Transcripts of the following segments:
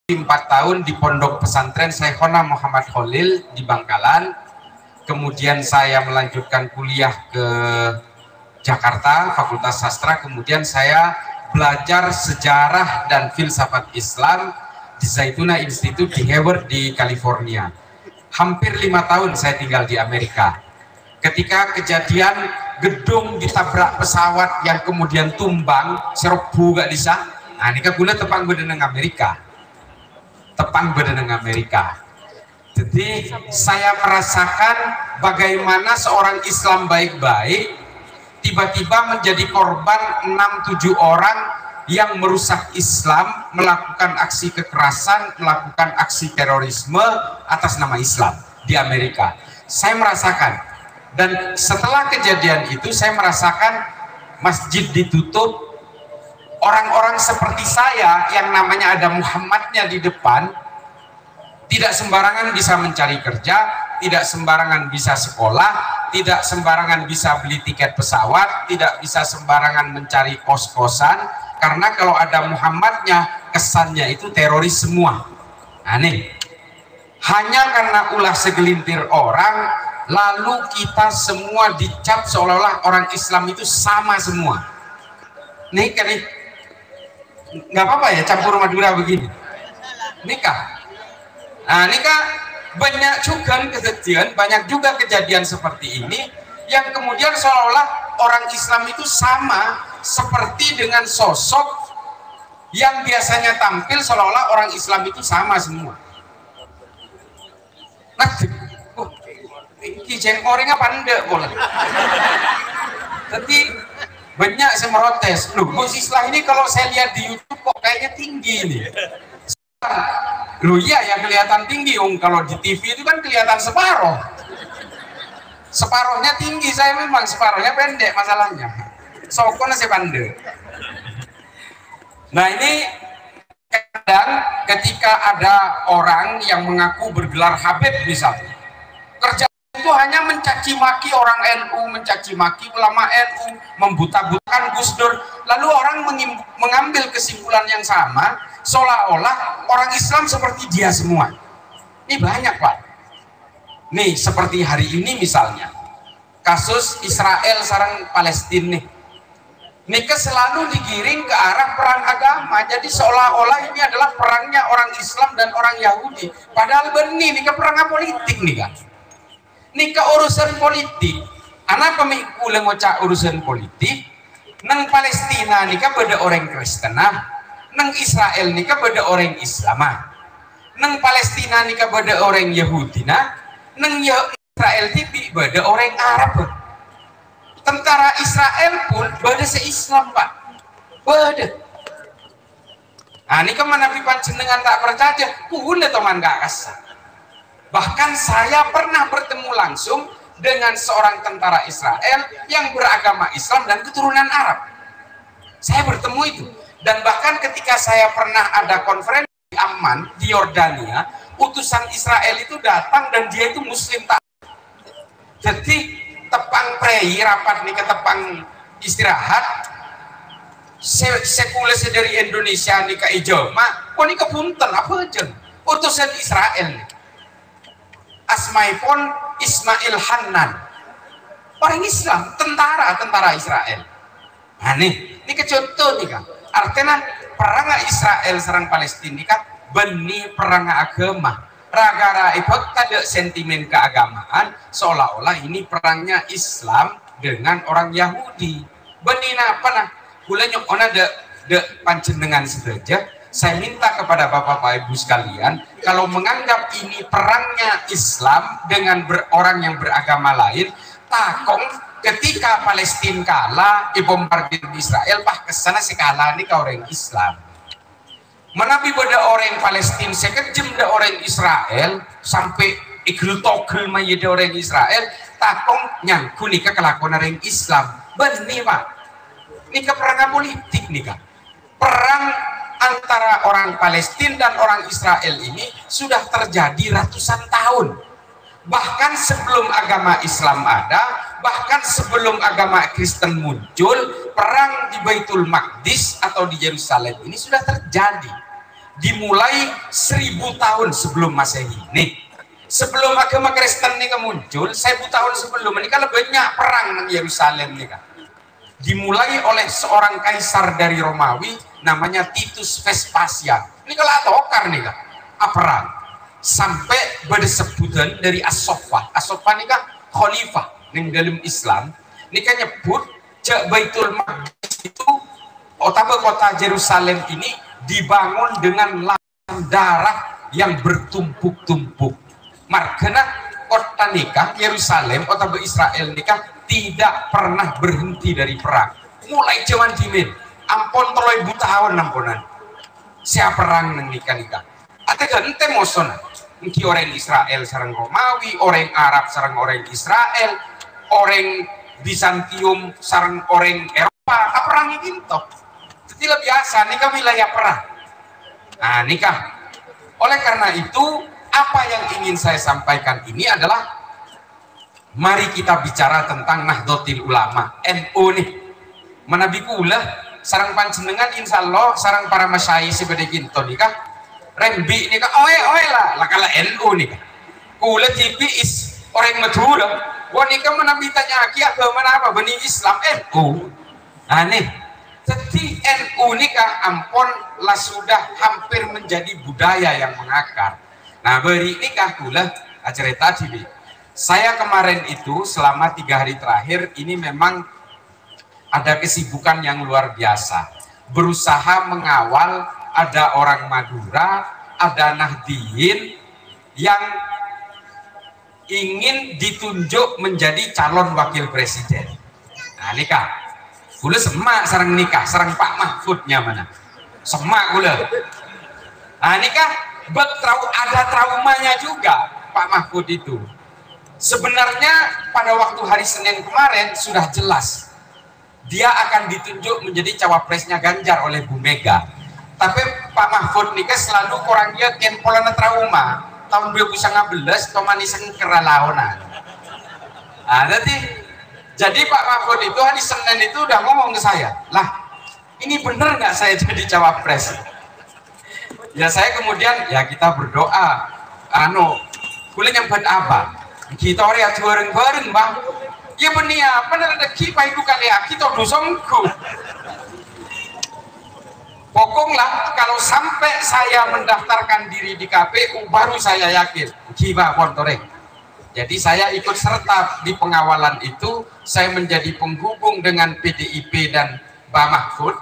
4 tahun di Pondok Pesantren Syekhona Muhammad Khalil di Bangkalan. Kemudian saya melanjutkan kuliah ke Jakarta, Fakultas Sastra. Kemudian saya belajar sejarah dan filsafat Islam di Zaytuna Institute di Hayward di California. Hampir 5 tahun saya tinggal di Amerika. Ketika kejadian gedung ditabrak pesawat yang kemudian tumbang, serobu gak bisa. Nah, ini kan gula tepang bedeneng Amerika. Jadi saya merasakan bagaimana seorang Islam baik-baik tiba-tiba menjadi korban 6-7 orang yang merusak Islam, melakukan aksi kekerasan, melakukan aksi terorisme atas nama Islam di Amerika. Saya merasakan, dan setelah kejadian itu saya merasakan masjid ditutup. Orang-orang seperti saya yang namanya ada Muhammadnya di depan, tidak sembarangan bisa mencari kerja, tidak sembarangan bisa sekolah, tidak sembarangan bisa beli tiket pesawat, tidak bisa sembarangan mencari kos-kosan, karena kalau ada Muhammadnya kesannya itu teroris semua. Aneh. Hanya karena ulah segelintir orang, lalu kita semua dicap seolah-olah orang Islam itu sama semua. Nih kan nih, nggak apa-apa ya campur Madura begini nikah. Nah, nikah banyak juga kejadian seperti ini yang kemudian seolah-olah orang Islam itu sama seperti dengan sosok yang biasanya tampil seolah-olah orang Islam itu sama semua. Nah, kijeng orangnya pandai boleh. Jadi banyak saya merotes, loh Gus Islah ini kalau saya lihat di YouTube kok kayaknya tinggi nih. Loh iya ya kelihatan tinggi, kalau di TV itu kan kelihatan separoh. Separohnya tinggi, saya memang separohnya pendek masalahnya. Sokon saya pandai. Nah ini kadang ketika ada orang yang mengaku bergelar Habib misalnya, kerja itu hanya mencaci maki orang NU, mencaci maki ulama NU, membuta-butakan Gus Dur, lalu orang mengambil kesimpulan yang sama seolah-olah orang Islam seperti dia semua. Ini banyak Pak. Nih seperti hari ini misalnya kasus Israel sarang Palestina nih selalu digiring ke arah perang agama, jadi seolah-olah ini adalah perangnya orang Islam dan orang Yahudi, padahal benih nih perang politik nih kan. Nika urusan politik, anak pemiku ngocak urusan politik. Nang Palestina nika beda orang Kristen, nang Israel nika beda orang Islam, nang Palestina nika beda orang Yahudi, nang Israel tipi beda orang Arab. Tentara Israel pun beda se-Islam Pak, beda. Nah nika mana panjenengan tak percaya, boleh teman gak kasar. Bahkan saya pernah bertemu langsung dengan seorang tentara Israel yang beragama Islam dan keturunan Arab. Saya bertemu itu. Dan bahkan ketika saya pernah ada konferensi di Amman, di Yordania, utusan Israel itu datang dan dia itu Muslim tak. Jadi tepang prei rapat nih ke tepang istirahat. Sekules dari Indonesia nih ke Ijoma, kok nih kepunten apa aja? Utusan Israel nih. Asmaipun Ismail Hannan, orang Islam, tentara Israel. Nah ini contoh nih kan, artinya perang Israel serang Palestina kan benih perang agama. Ragara ibak ada sentimen keagamaan, seolah-olah ini perangnya Islam dengan orang Yahudi. Benih apa nah? Gula nyokona de panjenengan saja. Saya minta kepada Bapak-Bapak Ibu sekalian, kalau menganggap ini perangnya Islam dengan orang yang beragama lain, takong ketika Palestina kalah, dibombardir di Israel, kesana sekala ini ke orang Islam. Menapi pada orang Palestina sekejam da orang Israel, sampai igel-togel mayada orang Israel, takong nyangku nika kelakuan orang Islam. Benih Pak, nika perang politik nika. Perang antara orang Palestina dan orang Israel ini sudah terjadi ratusan tahun. Bahkan sebelum agama Islam ada, bahkan sebelum agama Kristen muncul, perang di Baitul Maqdis atau di Yerusalem ini sudah terjadi. dimulai 1000 tahun sebelum Masehi. Nih, sebelum agama Kristen nih muncul, 1000 tahun sebelum ini kan banyak perang di Yerusalem nih kan. Dimulai oleh seorang kaisar dari Romawi namanya Titus Vespasian. Ini kalau atokar nih kan, perang. Sampai bersebutan dari As-Soffah. As-Soffah ini kan khalifah yang dalam Islam. Ini kan nyebut Baitul Maqdis itu otama kota Yerusalem ini dibangun dengan lautan darah yang bertumpuk-tumpuk. Margana kota nikah Yerusalem otama Israel nikah tidak pernah berhenti dari perang. Mulai zaman dimin ampun 3000 tahun ampunan. Siapa perang nang nikah. Ate gante moson. Mungkin orang Israel sarang Romawi, orang Arab sarang orang Israel, orang Bizantium sarang orang Eropa. Perang ini toh. Tidak biasa nikah wilayah perang. Nah nikah. Oleh karena itu apa yang ingin saya sampaikan ini adalah mari kita bicara tentang Nahdlatul Ulama NU nih. Manabi kula sarang panjenengan insyaallah sarang para masyayikh sebede kinto nikah. Rembi nikah oe lah kala NU nikah. Kula tipis orang Madura. Wah nikah manabi tanya aki agama apa benih Islam NU. Nah nih. Jadi NU nikah ampun lah sudah hampir menjadi budaya yang mengakar. Nah beri nikah kula cerita tadi. Saya kemarin itu selama 3 hari terakhir ini memang ada kesibukan yang luar biasa. Berusaha mengawal ada orang Madura, ada Nahdiyin yang ingin ditunjuk menjadi calon wakil presiden. Nah nikah. Kula semak sarang nikah, sarang Pak Mahfudnya mana? Semak kula. Nah nikah ada traumanya juga Pak Mahfud itu. Sebenarnya pada waktu hari Senin kemarin sudah jelas dia akan ditunjuk menjadi cawapresnya Ganjar oleh Bu Mega. Tapi Pak Mahfud nikah selalu kurang dia polana trauma tahun 2019 tomanisan keralaonan. Nah, jadi Pak Mahfud itu hari Senin itu udah ngomong ke saya, lah ini bener nggak saya jadi cawapres? Ya saya kemudian ya kita berdoa, boleh nyambut apa? Kita lihat bareng-bareng bang. Ya benih apa ada kipai itu kali kita dosongku. Pokoklah kalau sampai saya mendaftarkan diri di KPU baru saya yakin kiba pontoreng. Jadi saya ikut serta di pengawalan itu, saya menjadi penghubung dengan PDIP dan Pak Mahfud.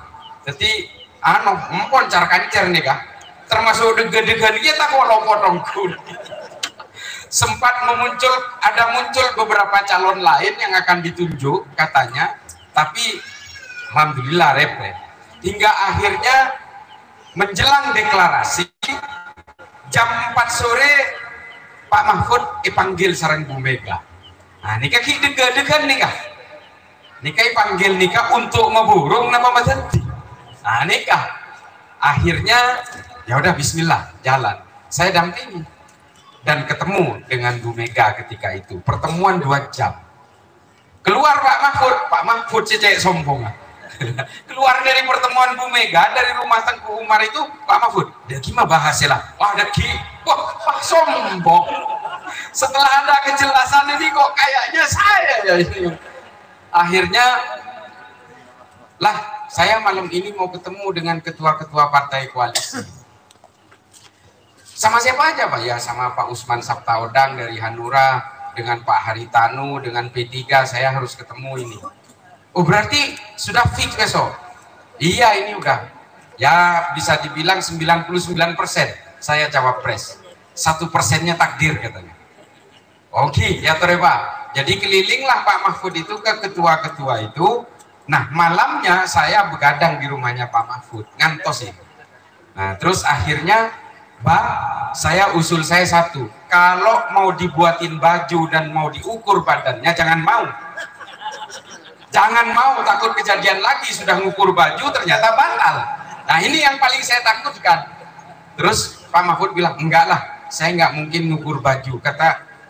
Jadi empon cara kancer nih kah? Termasuk deg-degan kita kalau potongku. Sempat muncul beberapa calon lain yang akan ditunjuk katanya, tapi alhamdulillah repot. Hingga akhirnya menjelang deklarasi jam 4 sore Pak Mahfud dipanggil sarang Bu Mega. Nah nikah deg-degan nikah. Nikah panggil nikah untuk memburung nama Madati. Nah nikah. Akhirnya ya udah bismillah jalan. Saya dampingi dan ketemu dengan Bu Mega ketika itu. Pertemuan 2 jam. Keluar Pak Mahfud cecek sombong. Keluar dari pertemuan Bu Mega dari rumah Tengku Umar itu Pak Mahfud. Dia gimana bahasnya lah? Wah wah sombong. Setelah ada kejelasan ini kok kayaknya saya ya ini. Akhirnya lah saya malam ini mau ketemu dengan ketua-ketua partai koalisi. Sama siapa aja Pak? Ya sama Pak Usman Sabtaodang dari Hanura, dengan Pak Haritanu, dengan P3 saya harus ketemu ini. Oh berarti sudah fix besok? Iya ini udah. Ya bisa dibilang 99% saya cawapres. 1%-nya takdir katanya. Oke ya Pak. Jadi kelilinglah Pak Mahfud itu ke ketua-ketua itu. Nah malamnya saya begadang di rumahnya Pak Mahfud. Ngantos ini. Nah terus akhirnya Pak, usul saya satu, kalau mau dibuatin baju dan mau diukur badannya jangan mau. Jangan mau, takut kejadian lagi sudah ngukur baju ternyata batal. Nah ini yang paling saya takutkan. Terus Pak Mahfud bilang, enggak lah, saya nggak mungkin ngukur baju.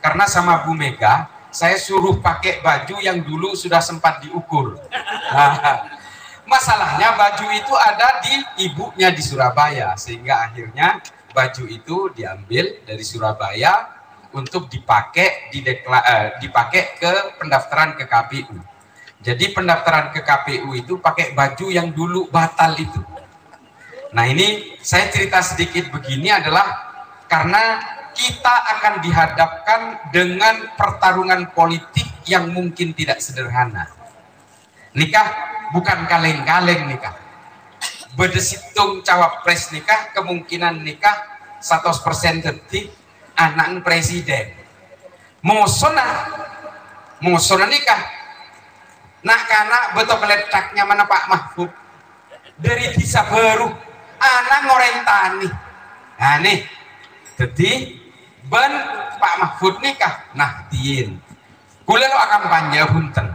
Karena sama Bu Mega, saya suruh pakai baju yang dulu sudah sempat diukur. Nah, Masalahnya baju itu ada di ibunya di Surabaya, sehingga akhirnya baju itu diambil dari Surabaya untuk dipakai dipakai ke pendaftaran ke KPU. Jadi pendaftaran ke KPU itu pakai baju yang dulu batal itu. Nah, ini saya cerita sedikit begini adalah karena kita akan dihadapkan dengan pertarungan politik yang mungkin tidak sederhana. Nikah bukan kaleng-kaleng nikah. Bedesitung cawapres nikah, kemungkinan nikah 100% detik anak presiden. Mosona nikah. Nah, karena betul meletaknya mana Pak Mahfud dari desa baru anak ngorentani. Nah nih, jadi ben Pak Mahfud nikah. Nah, tien. Kula lo akan panjang hunten.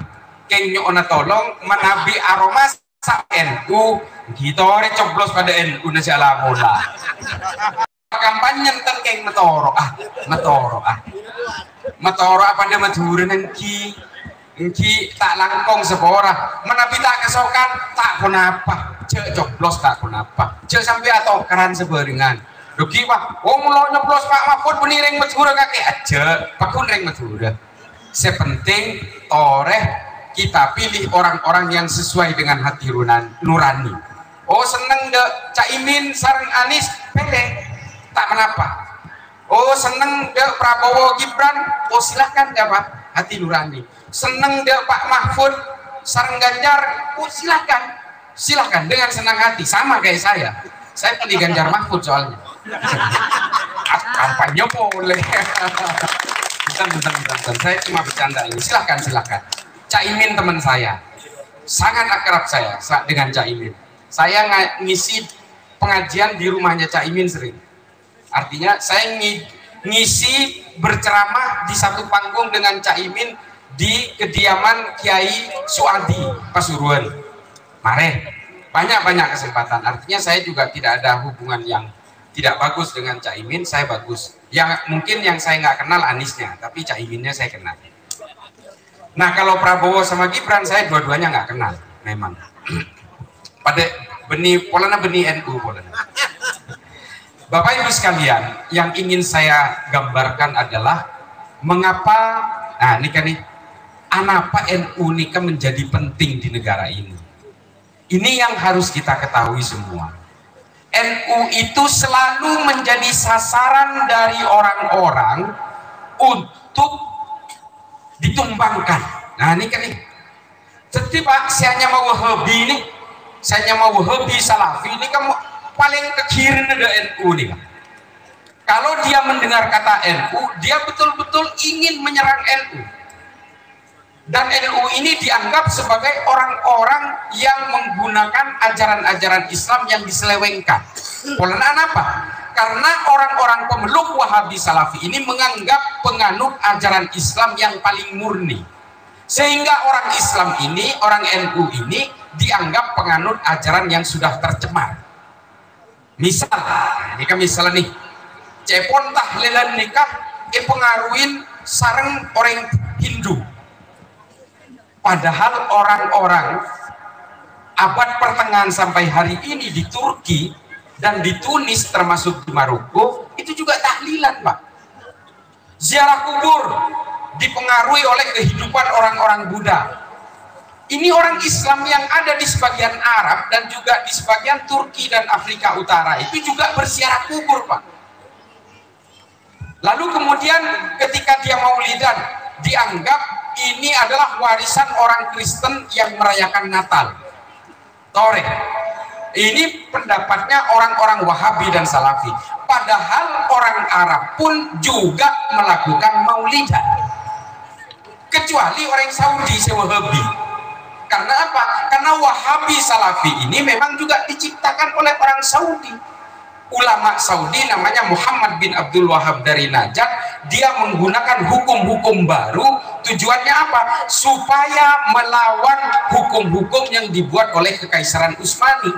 Keng nyona tolong menabi aroma sa NU gitore coblos pada NU nasi ala bola. Kampanye tentang keng metoro apa dia Madura nengki tak langkong sepora menabi tak kesokan tak kenapa cek coblos tak kenapa cek sampai atau keran seberingan rugi pak mulo nyoblos Pak Mahfud peniring Madura kakek aja pakun ring Madura sepenting toreh kita pilih orang-orang yang sesuai dengan hati nurani. Oh seneng dek Caimin sareng Anies pede tak kenapa. Oh seneng dek Prabowo Gibran, oh silahkan ya Pak, hati nurani. Seneng dek Pak Mahfud sareng Ganjar, oh silahkan dengan senang hati, sama kayak saya pilih Ganjar Mahfud soalnya. Kampanye boleh. Bentar, saya cuma bercanda ini, silahkan. Caimin teman saya, sangat akrab saya dengan Caimin. Saya ngisi pengajian di rumahnya Caimin sering. Artinya saya ngisi berceramah di satu panggung dengan Caimin di kediaman Kiai Suadi Pasuruan. Mare, banyak kesempatan. Artinya saya juga tidak ada hubungan yang tidak bagus dengan Caimin, saya bagus. Yang mungkin yang saya nggak kenal Aniesnya, tapi Caiminnya saya kenal. Nah, kalau Prabowo sama Gibran saya dua-duanya nggak kenal, memang. Pada benih NU polana. Bapak Ibu sekalian, yang ingin saya gambarkan adalah mengapa, nah ini kan nih, kenapa NU ini kan menjadi penting di negara ini. Ini yang harus kita ketahui semua. NU itu selalu menjadi sasaran dari orang-orang untuk ditumbangkan. Nah ini kan nih, jadi Pak, saya hanya mau Wahabi Salafi ini kamu paling ke kiri ada NU nih Pak. Kalau dia mendengar kata NU, dia betul-betul ingin menyerang NU. Dan NU ini dianggap sebagai orang-orang yang menggunakan ajaran-ajaran Islam yang diselewengkan. Karena apa? Karena orang-orang pemeluk Wahabi Salafi ini menganggap penganut ajaran Islam yang paling murni. Sehingga orang Islam ini, orang NU ini dianggap penganut ajaran yang sudah tercemar. Misal, ini kan misalnya nih, cepon tahlilan nikah, pengaruhin sareng orang Hindu. Padahal orang-orang abad pertengahan sampai hari ini di Turki dan di Tunis termasuk di Maroko itu juga tahlilan Pak. Ziarah kubur dipengaruhi oleh kehidupan orang-orang Buddha. Ini orang Islam yang ada di sebagian Arab dan juga di sebagian Turki dan Afrika Utara itu juga berziarah kubur Pak. Lalu kemudian ketika dia maulidan dianggap ini adalah warisan orang Kristen yang merayakan Natal. Tore. Ini pendapatnya orang-orang Wahabi dan Salafi. Padahal orang Arab pun juga melakukan maulidan. Kecuali orang Saudi Wahabi. Karena apa? Karena Wahabi Salafi ini memang juga diciptakan oleh orang Saudi. Ulama Saudi namanya Muhammad bin Abdul Wahab dari Najd, dia menggunakan hukum-hukum baru, tujuannya apa? Supaya melawan hukum-hukum yang dibuat oleh Kekaisaran Utsmani.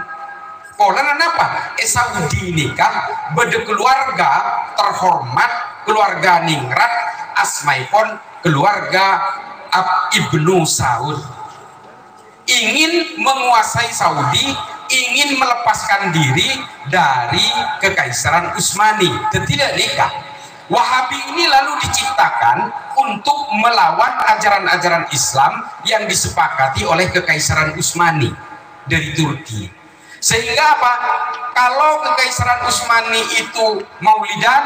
Karena apa? Saudi ini kan beda keluarga terhormat, keluarga ningrat, asmaipun keluarga Ibnu Saud. ingin menguasai Saudi, ingin melepaskan diri dari Kekaisaran Utsmani, tidak nikah. Wahabi ini lalu diciptakan untuk melawan ajaran-ajaran Islam yang disepakati oleh Kekaisaran Utsmani dari Turki. Sehingga apa? Kalau Kekaisaran Utsmani itu maulidan,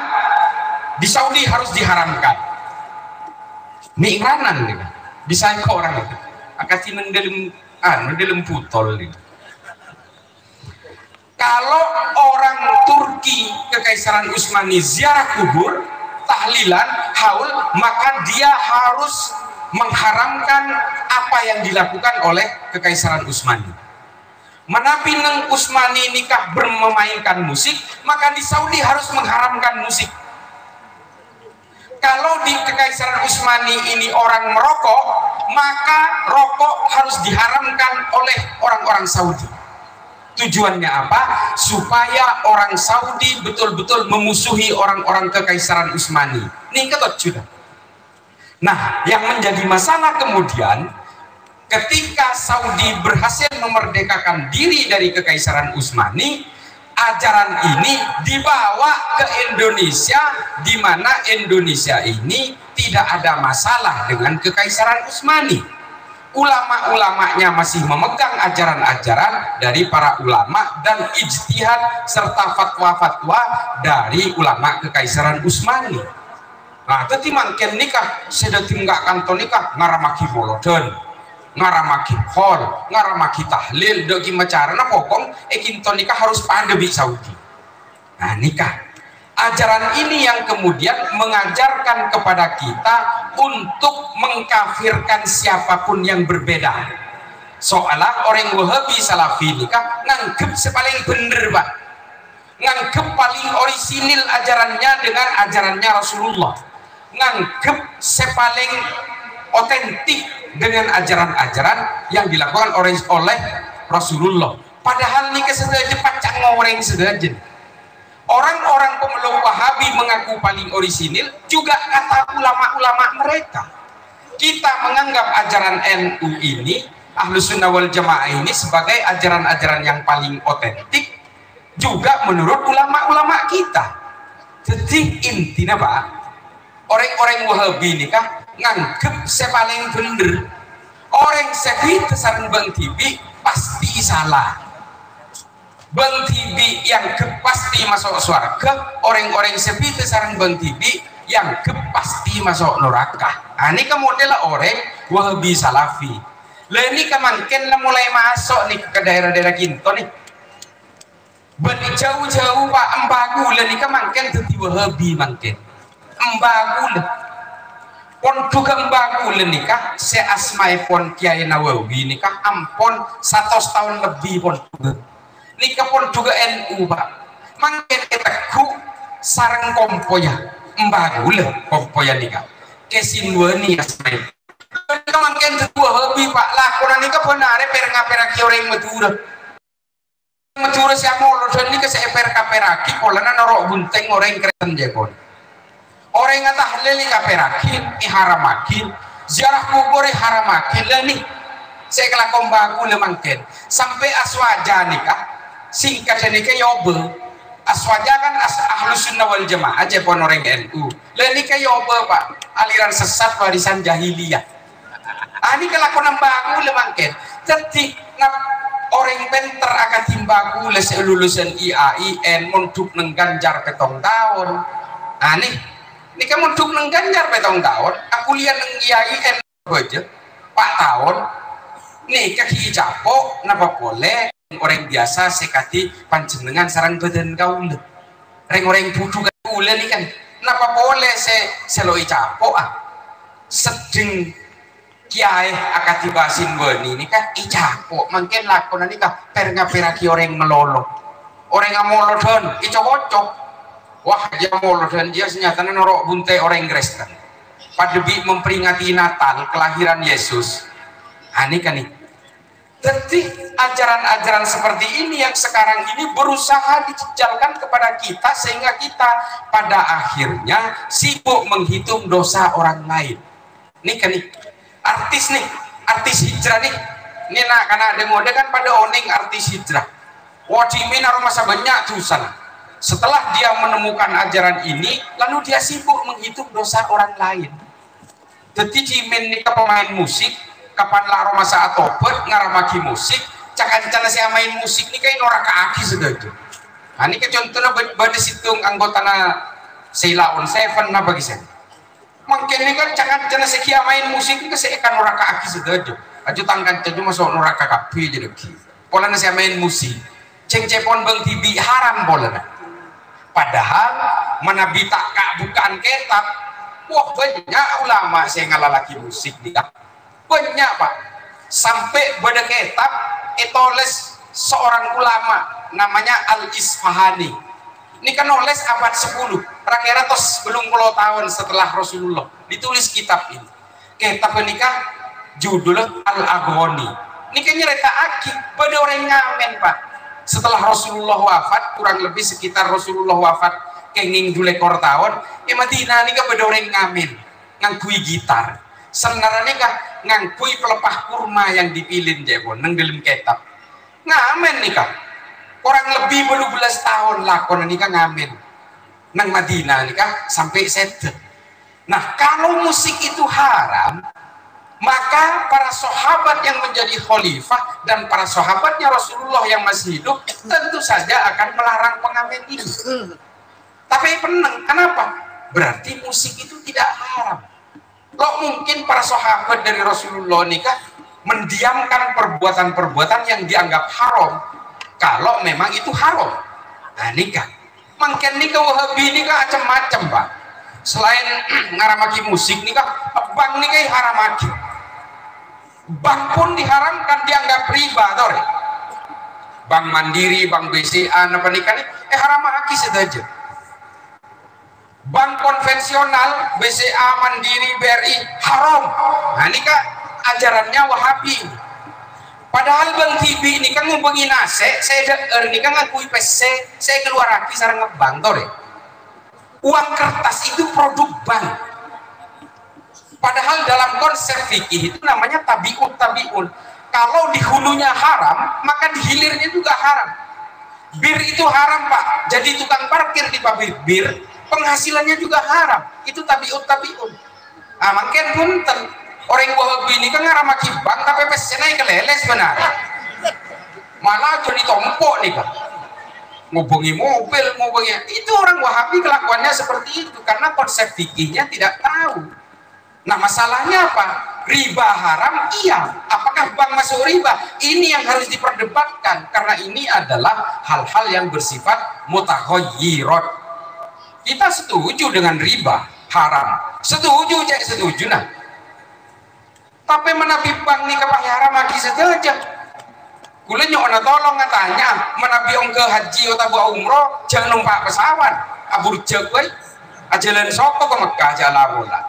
di Saudi harus diharamkan. Mikranan nih, bisa ke orang itu. Akasi mendelem putol nih. Kalau orang Turki Kekaisaran Utsmani ziarah kubur, tahlilan, haul, maka dia harus mengharamkan apa yang dilakukan oleh Kekaisaran Utsmani. Menapi neng Utsmani nikah bermemainkan musik, maka di Saudi harus mengharamkan musik. Kalau di Kekaisaran Utsmani ini orang merokok, maka rokok harus diharamkan oleh orang-orang Saudi. Tujuannya apa? Supaya orang Saudi betul-betul memusuhi orang-orang Kekaisaran Utsmani. Ini ketot sudah. Nah, yang menjadi masalah kemudian, ketika Saudi berhasil memerdekakan diri dari Kekaisaran Utsmani, ajaran ini dibawa ke Indonesia, di mana Indonesia ini tidak ada masalah dengan Kekaisaran Utsmani. Ulama-ulamanya masih memegang ajaran-ajaran dari para ulama dan ijtihad serta fatwa-fatwa dari ulama Kekaisaran Utsmani. Nah, tadi mangken nikah sedang nggak kantor nikah ngaramaki molodon, ngaramaki hol, ngaramaki tahlil, dogi macarana pokong ekinto nikah harus pada di Saudi. Nah, nikah. Ajaran ini yang kemudian mengajarkan kepada kita untuk mengkafirkan siapapun yang berbeda. Soalnya orang Wahabi Salafi nikah nganggep sepaling bener, Pak. Nganggep paling orisinil ajarannya dengan ajarannya Rasulullah. Nganggep sepaling otentik dengan ajaran-ajaran yang dilakukan oleh Rasulullah. Padahal nikah sedaja pacang ngoreng sedaja. Orang-orang pemeluk Wahabi mengaku paling orisinil, juga kata ulama-ulama mereka. Kita menganggap ajaran NU ini, Ahlus Sunnah wal Jamaah ini sebagai ajaran-ajaran yang paling otentik, juga menurut ulama-ulama kita. Jadi intinya Pak, orang-orang Wahabi ini kah nganggep saya paling bener. Orang sepi tesaran Bang Tibi pasti salah. Bang Tibi yang pasti masuk surga, orang-orang sepi tesaran Bang Tibi yang pasti masuk neraka. Nah, ini kemudian orang Wahabi Salafi. Lah ini kemungkinan lah mulai masuk nih ke daerah-daerah Kinto nih. Bani jauh-jauh Pak embagu lah nih kemungkinan jadi Wahabi mungkin. Embagu lah. Pon juga embagu lah nikah. Seasmai pon Kiai Nawawi nikah ampon 100 tahun lebih pon juga. Nikah pun juga NU Pak. Mungkin eteku sarang kompoya embagul kompoya nikah kesinwani asmai. Nikah mungkin kedua hobi Pak lah. Kurang nikah benar perangapera kioreng Madura. Madura siapa lo dan nikah seper kaperaki. Kolana norok bunteng orang keren jekon. Orang yang tahlil nikah peraki iharamakin. Ziarah kubur iharamakin lah nih. Saya kelakon bagu lemangken sampai aswaja nikah. Singkat nikah yobe aswaja kan Ahlus Sunnah wal Jamaah aja pun orang NU lah nikah yobe Pak aliran sesat warisan jahiliyah. Ini kelakuan bagu lemangken jadi orang penter akan timbagu les lulusan IAIN munduk neng ganjar petong tahun. Ini kan munduk neng ganjar petong tahun aku lihat neng IAIN aja 4 tahun nih kaki capok napa boleh orang biasa sekati panjenengan sarang badan kaum orang-orang budu kan ulen kan napa boleh seloi capok sedeng kiai akati basin bani ini kan icapok mungkin lakonan ini kan perngapiraki orang melolo orang ngamolodon icocok wah dia molodon dia senyatanya norok buntai orang Kristen pada memperingati Natal kelahiran Yesus. Ini kan nih. Jadi ajaran-ajaran seperti ini yang sekarang ini berusaha dijejalkan kepada kita sehingga kita pada akhirnya sibuk menghitung dosa orang lain. Nih kan nih artis hijrah nih ini nak karena ada mode kan pada oning artis hijrah wajimin masa banyak tuh sana. Setelah dia menemukan ajaran ini lalu dia sibuk menghitung dosa orang lain. Jadi cimin ini pemain musik kapan laro masa atopet ngaramaki musik cakan-cakan saya main musik ini kayak norak kaki sudah itu. Nah, ini contohnya pada situng anggota Sheila on Seven nah bagi saya. Mungkin ini kan cakan-cakan saya main musik ini saya kan norak kaki sudah itu. Aju tangkan cacu masuk norak kaki jadi pola saya main musik. Ceng-cepon bang tibi haram pola. Padahal menabi tak bukan ketab. Wah banyak ulama saya ngalalaki musik nih. Banyak pak. Sampai pada kitab etoles seorang ulama namanya Al-Isfahani. Ini kan nulis abad 10 rakyat belum 10 tahun setelah Rasulullah ditulis kitab ini. Kitab ini kan judulnya Al-Aghani. Ini kan nyerita aki pada orang ngamen pak. Setelah Rasulullah wafat kurang lebih sekitar Rasulullah wafat kenging 2 tahun Madinah ini kan pada orang ngamen ngangkui gitar. Sebenarnya kah ngangkui pelepah kurma yang dipilih jebon nang dalam kitab ngamen nih kah kurang lebih 12 tahun lakon nih kah ngamen nang Madinah nih kah sampai set. Nah kalau musik itu haram maka para sahabat yang menjadi khalifah dan para sahabatnya Rasulullah yang masih hidup tentu saja akan melarang pengamen ini. Tapi peneng kenapa? Berarti musik itu tidak haram. Kok mungkin para sahabat dari Rasulullah nikah mendiamkan perbuatan-perbuatan yang dianggap haram kalau memang itu haram. Nah nikah mungkin nikah Wahabi nikah macam-macam pak. Selain ngaramaki musik nikah bang nikah haramaki. Bank pun diharamkan dianggap riba toh. Bank Mandiri, Bank BCA apa nikah haramaki saja. Bank konvensional BCA, Mandiri, BRI haram. Nah ini kan ajarannya Wahabi. Padahal Bang TV ini kan ngubungi nase, saya ini kan ngakui PC, saya keluar lagi sarang ngebank tore. Uang kertas itu produk bank. Padahal dalam konsep fikih itu namanya tabiun. Kalau di hulunya haram, maka di hilirnya juga haram. Bir itu haram pak. Jadi tukang parkir di pabrik bir penghasilannya juga haram. Itu tabiun. Ah makin punten orang Wahabi ini kan ngaramaki bank tapi pesennya keleles benar. Malah jadi tompok nih kan. Ngubungi mobil, itu orang Wahabi kelakuannya seperti itu karena konsep fikihnya tidak tahu. Nah masalahnya apa? Riba haram iya. Apakah bank masuk riba? Ini yang harus diperdebatkan karena ini adalah hal-hal yang bersifat mutaghayyirat. Kita setuju dengan riba haram, setuju nah. Tapi menabi bank nih kepakai haram lagi saja. Kula nyok tolong ngatanya menabi ongke haji atau umroh jangan numpak pesawat. Abur jagoy ajalan soko ke Mekah jalawola.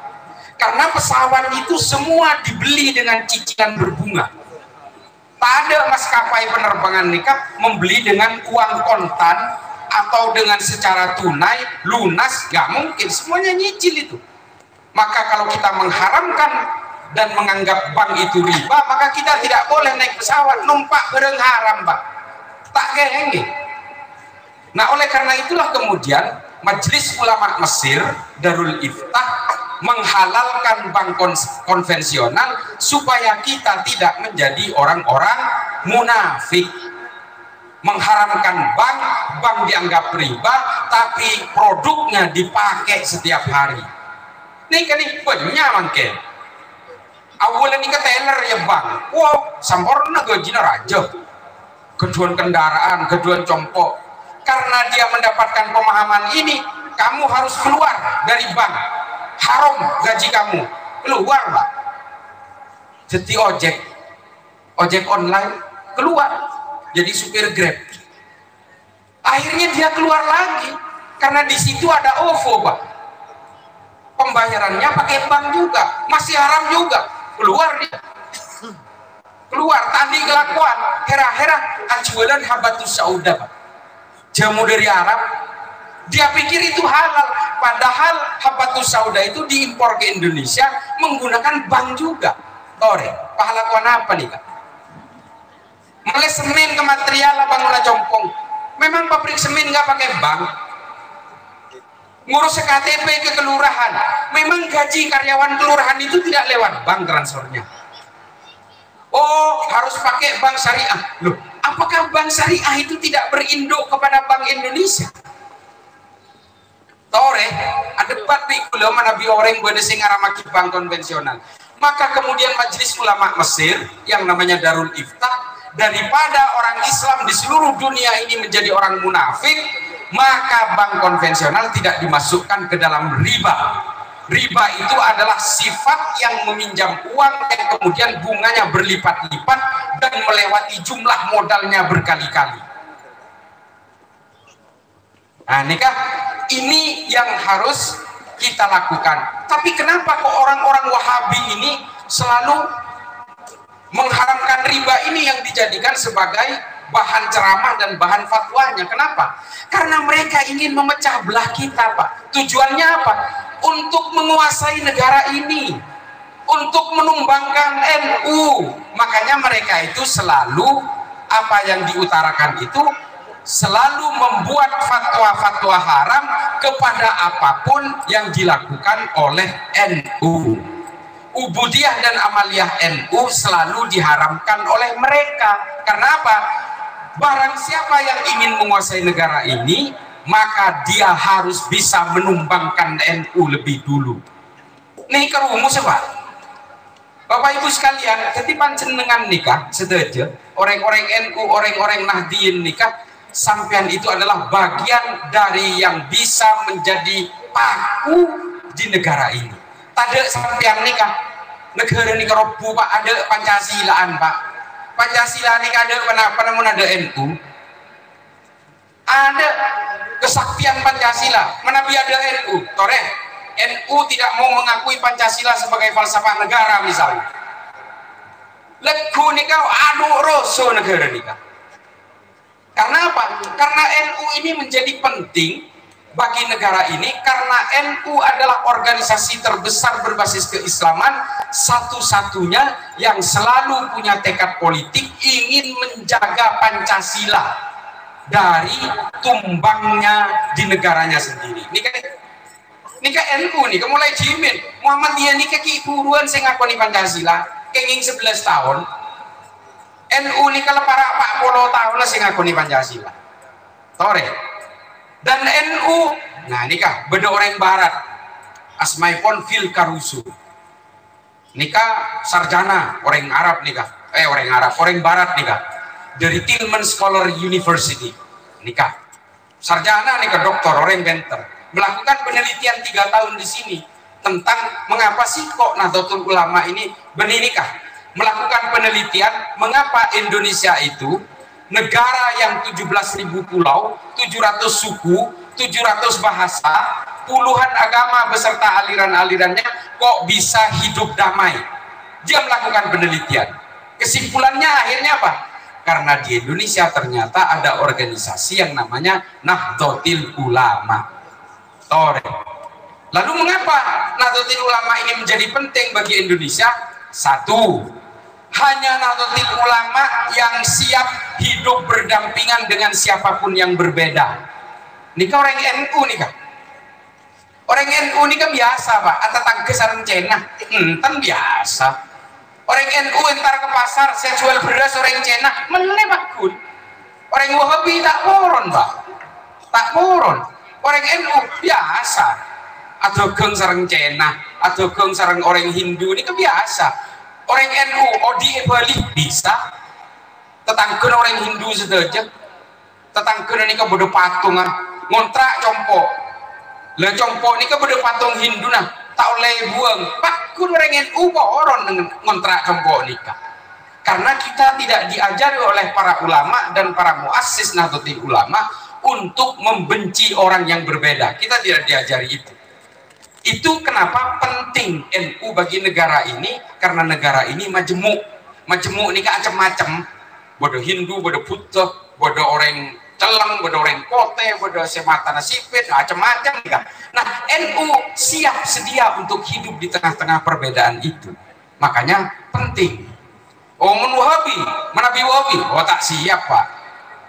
Karena pesawat itu semua dibeli dengan cicilan berbunga. Tak ada maskapai penerbangan nikah membeli dengan uang kontan atau dengan secara tunai lunas, nggak mungkin, semuanya nyicil itu. Maka kalau kita mengharamkan dan menganggap bank itu riba, maka kita tidak boleh naik pesawat numpak bareng haram pak, tak kehenge. Nah oleh karena itulah kemudian Majelis Ulama Mesir Darul Iftah menghalalkan bank konvensional supaya kita tidak menjadi orang-orang munafik. Mengharamkan bank dianggap riba tapi produknya dipakai setiap hari. Ini kan banyak mungkin. Awalnya ini ke teller ya bang, wow sampurna gajinya raja, keduan kendaraan, keduan compok. Karena dia mendapatkan pemahaman ini, kamu harus keluar dari bank, haram gaji kamu, keluar pak. Jadi ojek online keluar, jadi supir Grab. Akhirnya dia keluar lagi, karena di situ ada OVO pak. Pembayarannya pakai bank juga, masih haram juga. Keluar dia, keluar tadi kelakuan hera ajualan habatus sauda pak. Jamu dari Arab, dia pikir itu halal, padahal habatus sauda itu diimpor ke Indonesia menggunakan bank juga. Tore, pahlawan apa nih kak? Mulai semen ke material bangunan compong. Memang pabrik semen nggak pakai bank. Ngurus KTP ke kelurahan. Memang gaji karyawan kelurahan itu tidak lewat bank transfernya. Oh, harus pakai bank syariah. Loh, apakah bank syariah itu tidak berinduk kepada Bank Indonesia? Tore, ada debat di kulo mana bi orang gue sing ngaramaki bank konvensional. Maka kemudian Majelis Ulama Mesir yang namanya Darul Iftah, daripada orang Islam di seluruh dunia ini menjadi orang munafik, maka bank konvensional tidak dimasukkan ke dalam riba. Riba itu adalah sifat yang meminjam uang yang kemudian bunganya berlipat-lipat dan melewati jumlah modalnya berkali-kali. Nah, nikah ini yang harus kita lakukan. Tapi kenapa kok orang-orang Wahabi ini selalu mengharamkan riba ini yang dijadikan sebagai bahan ceramah dan bahan fatwanya? Kenapa? Karena mereka ingin memecah belah kita, Pak. Tujuannya apa? Untuk menguasai negara ini, untuk menumbangkan NU. Makanya mereka itu selalu apa yang diutarakan itu selalu membuat fatwa-fatwa haram kepada apapun yang dilakukan oleh NU. Ubudiyah dan amaliyah NU selalu diharamkan oleh mereka. Karena apa? Barang siapa yang ingin menguasai negara ini, maka dia harus bisa menumbangkan NU lebih dulu. Nih kerumus Pak. Bapak Ibu sekalian, jadi panjenengan nikah sedaja, orang-orang NU, orang-orang Nahdien nikah, sampean itu adalah bagian dari yang bisa menjadi paku di negara ini. Tada sampean nikah, negara ini kerobu Pak, ada Pancasilaan Pak. Pancasila ini ada kenapa namun ada NU, ada kesaktian Pancasila, mana ada NU. Tore, NU tidak mau mengakui Pancasila sebagai falsafah negara misalnya. Legu nikah adu roso negara nikah. Karena apa? Karena NU ini menjadi penting bagi negara ini karena NU adalah organisasi terbesar berbasis keislaman satu-satunya yang selalu punya tekad politik ingin menjaga Pancasila dari tumbangnya di negaranya sendiri. Nika NU nih, mulai jimin Muhammadiyah nika ki buruan sing ngakoni Pancasila kenging 11 tahun. NU nika para 40 tahun sing ngakoni Pancasila. Tore. Dan NU, nah nikah beda orang barat, asmaipon fil karusu. Nikah sarjana orang Arab nikah, orang barat nikah dari Tillman Scholar University nikah. Sarjana nikah doktor orang Benter melakukan penelitian 3 tahun di sini tentang mengapa sih kok Nahdlatul Ulama ini nikah. Melakukan penelitian mengapa Indonesia itu negara yang 17.000 pulau, 700 suku, 700 bahasa, puluhan agama beserta aliran-alirannya kok bisa hidup damai. Dia melakukan penelitian. Kesimpulannya akhirnya apa? Karena di Indonesia ternyata ada organisasi yang namanya Nahdlatul Ulama. Tore. Lalu mengapa Nahdlatul Ulama ini menjadi penting bagi Indonesia? Satu, hanya Nahdlatul Ulama yang siap hidup berdampingan dengan siapapun yang berbeda. Nikah orang NU nikah. Orang NU nikah biasa Pak. Atau tangkes sareng cenah. Enten biasa. Orang NU entar ke pasar saya jual beras orang cenah meneh Pak Gun. Orang Wahabi tak poron Pak. Tak poron. Orang NU biasa. Atau geng sareng cenah, atau geng sareng orang Hindu nikah biasa. Orang NU, Odi Bali bisa, tetangga orang Hindu saja, tetangga ini kebodoh patung ngontrak compok, le compok ini kebodoh patung Hindu nah, tak oleh buang, pak kun orang NU orang ngontrak compok nikah, karena kita tidak diajari oleh para ulama dan para muassis Nahdlatul Ulama untuk membenci orang yang berbeda, kita tidak diajari itu. Itu kenapa penting NU bagi negara ini, karena negara ini majemuk ini macam-macam, bodoh Hindu, bodoh Buddha, bodoh orang Celeng, bodoh orang Kote, bodoh Sematana Sipit, macam-macam. Nah NU siap sedia untuk hidup di tengah-tengah perbedaan itu, makanya penting Oh Wahabi, menabi Wahabi, oh tak siap Pak,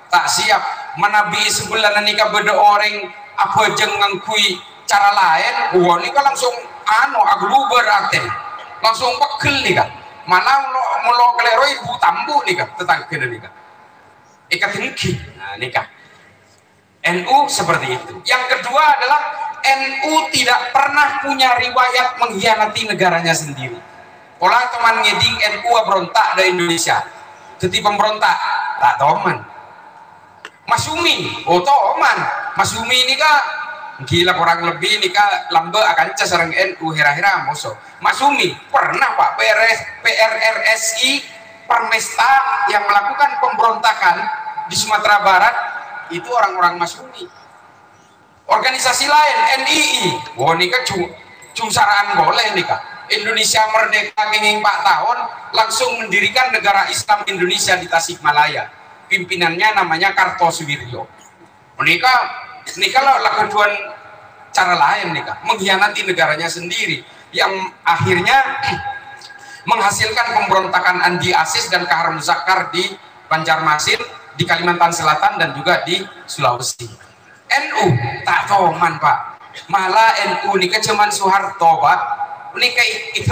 tak siap menabi sebulan nikah beda orang apa jangan kui cara lain, wah nikah langsung agluber aten, langsung pegel nikah, mana melo kelero ibu tambu nikah, tetangga nikah, ikat tinggi, nah nikah. NU seperti itu. Yang kedua adalah NU tidak pernah punya riwayat mengkhianati negaranya sendiri. Pola teman ngeding NU berontak dari Indonesia, jadi pemberontak, tak toman. Mas Umi, oh toman, Mas Umi ini kah gila kurang lebih ini kah lambe akan sareng NU hera-hera moso. Mas Umi pernah Pak PRRSI Permesta yang melakukan pemberontakan di Sumatera Barat itu orang-orang Mas Umi. Organisasi lain NII, wah ini kan cungsaraan boleh nih kak. Indonesia merdeka kenging 4 tahun langsung mendirikan negara Islam Indonesia di Tasikmalaya. Pimpinannya namanya Kartosuwiryo. Nikah lah lakukan cara lain nih kak, mengkhianati negaranya sendiri yang akhirnya menghasilkan pemberontakan Andi Asis dan Kahar Muzakkar di Banjarmasin, di Kalimantan Selatan dan juga di Sulawesi. NU tak toman Pak, malah NU nikah cuman Soeharto Pak. Nikah itu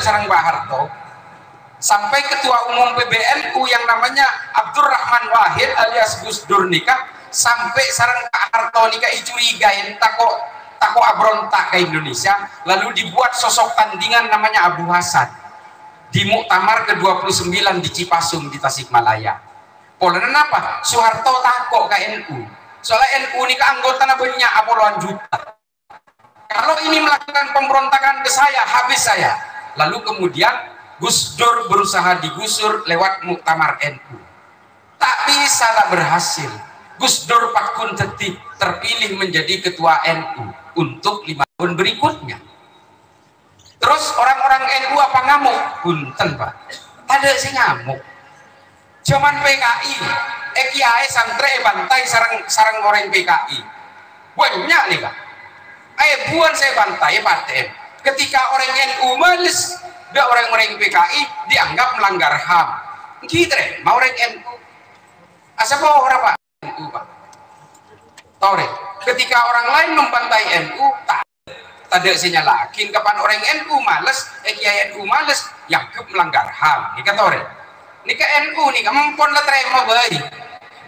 sarang Pak Harto sampai ketua umum PBNU yang namanya Abdurrahman Wahid alias Gus Dur nikah sampai sarang Pak Harto nikah icurigain tako abrontak ke Indonesia, lalu dibuat sosok tandingan namanya Abu Hasan di Muktamar ke-29 di Cipasung di Tasikmalaya. Pola apa? Soeharto tako ke NU soalnya NU nikah anggota banyak apoloan juta. Kalau ini melakukan pemberontakan ke saya, habis saya. Lalu kemudian Gus Dur berusaha digusur lewat Muktamar NU. Tak bisa, tak berhasil. Gus Dur Pakun terpilih menjadi ketua NU untuk 5 tahun berikutnya. Terus orang-orang NU apa ngamuk? Punten Pak, ada sih ngamuk. Cuman PKI, kiai santre bantai sarang orang PKI. Banyak nih Kak. Buan saya bantai paten. Ketika orang NU males, gak orang-orang PKI dianggap melanggar HAM. Gitu deh, mau orang NU. Asal bawa orang Pak NU Pak. Tahu deh, ketika orang lain membantai NU, tak ada sinyalakin kapan orang NU males, kiai NU males, yang melanggar HAM. Nih kata orang. Nih ke NU nih, kamu pun lah terima baik.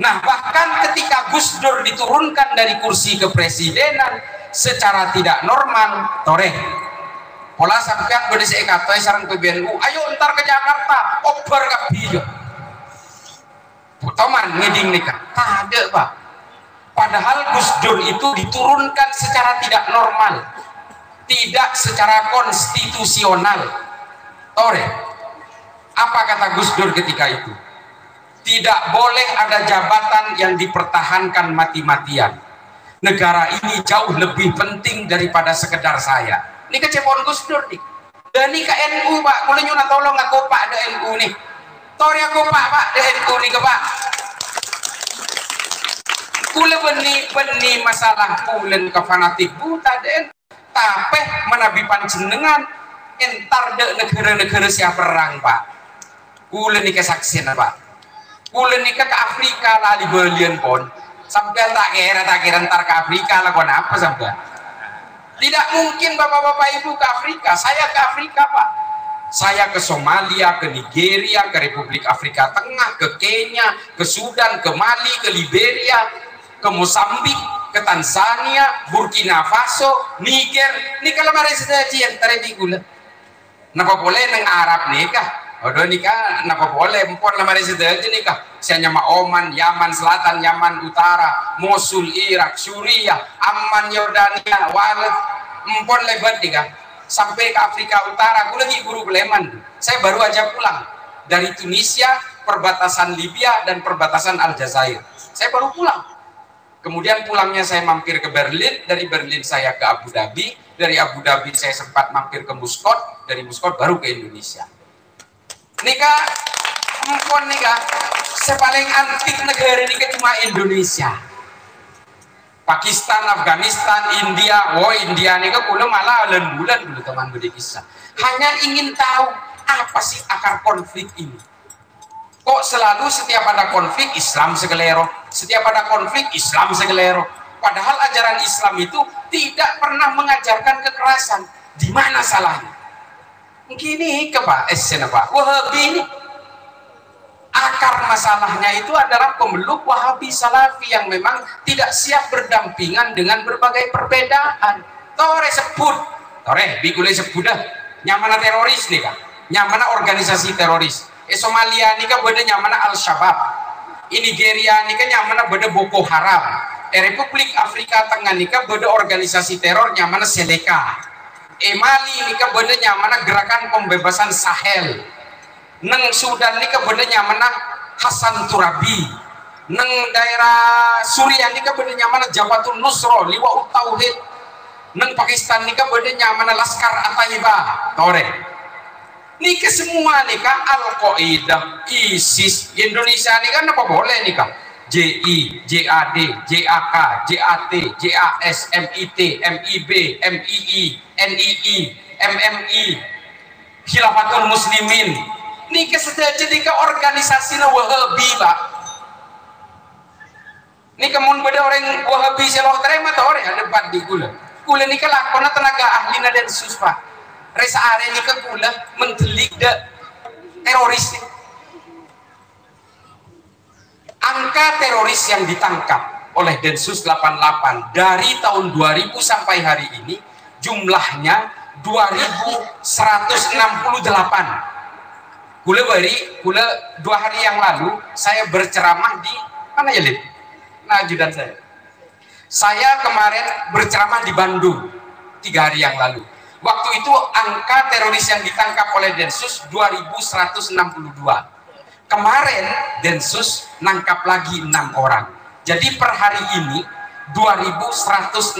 Nah bahkan ketika Gus Dur diturunkan dari kursi kepresidenan secara tidak normal, toreh pola sampean berdesa ekatoi sarang PBNU, ayo ntar ke Jakarta, oper kabiyo toman ngeding nikah, tak ada Pak. Padahal Gus Dur itu diturunkan secara tidak normal, tidak secara konstitusional. Toreh, apa kata Gus Dur ketika itu? Tidak boleh ada jabatan yang dipertahankan mati-matian. Negara ini jauh lebih penting daripada sekedar saya. Ini kecepawan Gus Dur nih. Dan ini ke NU Pak, boleh nyuna tolong aku Pak ada NU nih. Tori aku Pak ada NU nih ke Pak. Kule beni masalah kulen ke fanatik buta den. Tapi menabi panjenengan entar de negara-negara siapa perang Pak. Kule nih kesaksian Pak. Kule nih ke Afrika lah di belian pon. Sampai tak kira ntar ke Afrika lah apa sampai. Tidak mungkin bapak-bapak ibu ke Afrika. Saya ke Afrika Pak. Saya ke Somalia, ke Nigeria, ke Republik Afrika Tengah, ke Kenya, ke Sudan, ke Mali, ke Liberia, ke Mozambik, ke Tanzania, Burkina Faso, Niger. Ini kalau mari sudah cian tarik gula. Napa boleh neng Arab nikah? Odo nikah, napa boleh empon lah mari sudah nikah. Saya nyama Oman, Yaman Selatan, Yaman Utara, Mosul, Irak, Suriah, Amman, Yordania, Walid, empon lebat nikah. Sampai ke Afrika Utara, aku lagi guru Leman. Saya baru aja pulang dari Tunisia, perbatasan Libya dan perbatasan Aljazair. Saya baru pulang. Kemudian pulangnya saya mampir ke Berlin, dari Berlin saya ke Abu Dhabi, dari Abu Dhabi saya sempat mampir ke Muscat, dari Muscat baru ke Indonesia. Nikah, empon nikah, sepaling antik negara ini cuma Indonesia. Pakistan, Afghanistan, India, India nih kan malah bulan dulu teman beri kisah. Hanya ingin tahu apa sih akar konflik ini. Kok selalu setiap ada konflik Islam segelero, setiap ada konflik Islam segelero. Padahal ajaran Islam itu tidak pernah mengajarkan kekerasan. Di mana salahnya? Gini ke Pak, Pak. Wahabi ini akar masalahnya itu adalah pemeluk Wahabi Salafi yang memang tidak siap berdampingan dengan berbagai perbedaan. Tore sebut, tore bikule sebut dah. Nyamana teroris nih kan, nyamana organisasi teroris. Somalia nih kan beda nyamana Al-Shabaab. Nigeria nih kan nyamana beda Boko Haram. Republik Afrika Tengah nih kan beda organisasi teror nyamana Seleka. Mali nih kan beda nyamana Gerakan Pembebasan Sahel. Neng Sudan nih kan beda nyamana Hasan Turabi. Neng daerah Suriah nih kan beda nyamana Jabhatun Nusra, Liwaut Tauhid. Neng Pakistan nika beda nyamana Laskar At-Taibah tore nika semua nika Al-Qaeda, ISIS. Indonesia nika apa boleh nika JI, JAD, JAK, JAT, JAS, MIT, MIB, MII, NII, MMI, Khilafatul Muslimin nika sedaja nika organisasi Wahabi Pak. Nika mun beda orang Wahabi seloh terima tore ada debat di gula. Kula nika lakona tenaga ahli dan suspa resa are nika kula mentelik de teroris. Angka teroris yang ditangkap oleh Densus 88 dari tahun 2000 sampai hari ini jumlahnya 2168. Kula 2 hari yang lalu saya berceramah di mana ya Lid? Nah, ajudan saya kemarin berceramah di Bandung 3 hari yang lalu. Waktu itu angka teroris yang ditangkap oleh Densus 2162. Kemarin Densus nangkap lagi 6 orang. Jadi per hari ini 2168.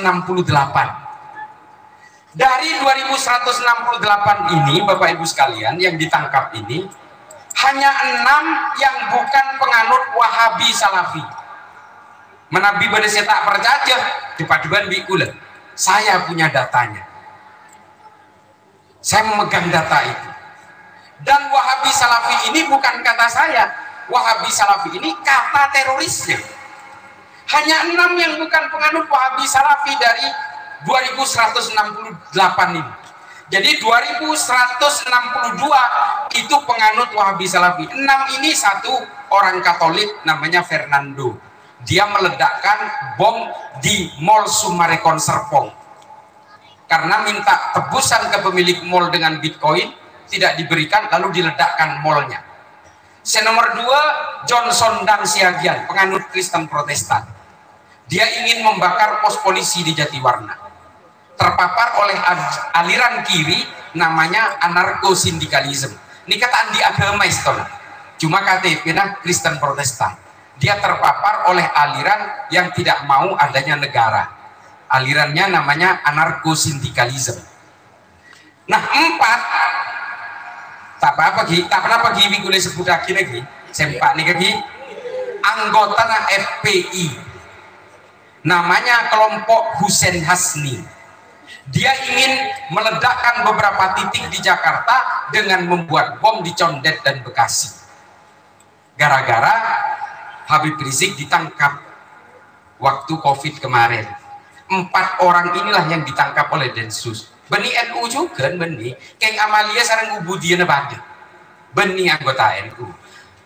Dari 2168 ini Bapak Ibu sekalian yang ditangkap ini hanya 6 yang bukan penganut Wahabi Salafi. Menabi pada saya tak percaya di paduan bikula. Saya punya datanya. Saya memegang data itu. Dan Wahabi Salafi ini bukan kata saya. Wahabi Salafi ini kata terorisnya. Hanya 6 yang bukan penganut Wahabi Salafi dari 2168 ini. Jadi 2162 itu penganut Wahabi Salafi. 6 ini satu orang Katolik namanya Fernando. Dia meledakkan bom di Mall Sumarekon Serpong karena minta tebusan ke pemilik mall dengan Bitcoin, tidak diberikan, lalu diledakkan mallnya. Nomor 2 Johnson dan Siagian, penganut Kristen Protestan. Dia ingin membakar pos polisi di Jatiwarna, terpapar oleh aliran kiri namanya anarko-sindikalisme. Ini kata di agama Islam, cuma KTP nah Kristen Protestan. Dia terpapar oleh aliran yang tidak mau adanya negara. Alirannya namanya anarko-sindikalisme. Nah 4 tak apa-apa Gi, tak kenapa Gi boleh sebut lagi sempak nih Gi, anggota FPI namanya kelompok Husein Hasni. Dia ingin meledakkan beberapa titik di Jakarta dengan membuat bom di Condet dan Bekasi. Gara-gara Habib Rizik ditangkap waktu COVID kemarin. 4 orang inilah yang ditangkap oleh Densus. Beni NU juga, Beni. Keng Amalia sarang ubudiana pada. Beni anggota NU.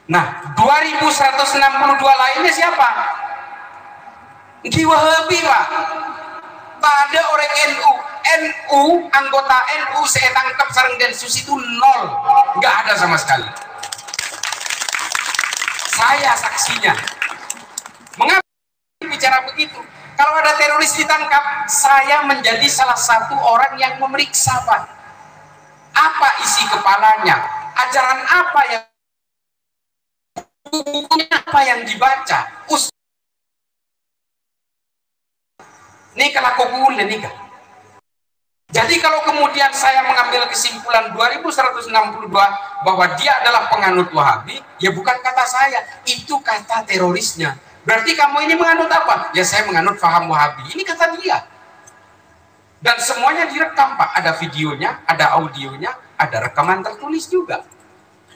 Nah, 2162 lainnya siapa? Di Wahabi Pak. Pada orang NU, anggota NU saya tangkap sarang Densus itu 0. Nggak ada sama sekali. Saya saksinya. Mengapa bicara begitu? Kalau ada teroris ditangkap, saya menjadi salah satu orang yang memeriksa Pak. Apa isi kepalanya? Ajaran apa yang bukunya apa yang dibaca? Ini kelakuan nih kan. Jadi kalau kemudian saya mengambil kesimpulan 2162 bahwa dia adalah penganut Wahabi, ya bukan kata saya, itu kata terorisnya. Berarti kamu ini menganut apa? Ya saya menganut faham Wahabi. Ini kata dia. Dan semuanya direkam Pak, ada videonya, ada audionya, ada rekaman tertulis juga.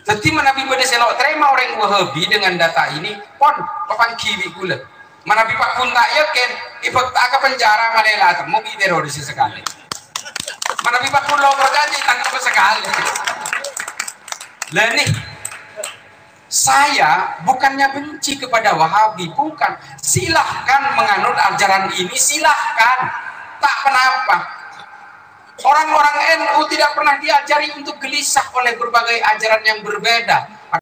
Jadi Nabi pada selok terima orang Wahabi dengan data ini, pon papan kiri gula. Nabi Pak pun tak yakin, ibu tak ke penjara malah mau teroris sekali. Nabi Pak pun lo berjanji tangkap sekali. Lah nih, saya bukannya benci kepada Wahabi, bukan. Silahkan menganut ajaran ini, silahkan. Tak kenapa. Orang-orang NU tidak pernah diajari untuk gelisah oleh berbagai ajaran yang berbeda.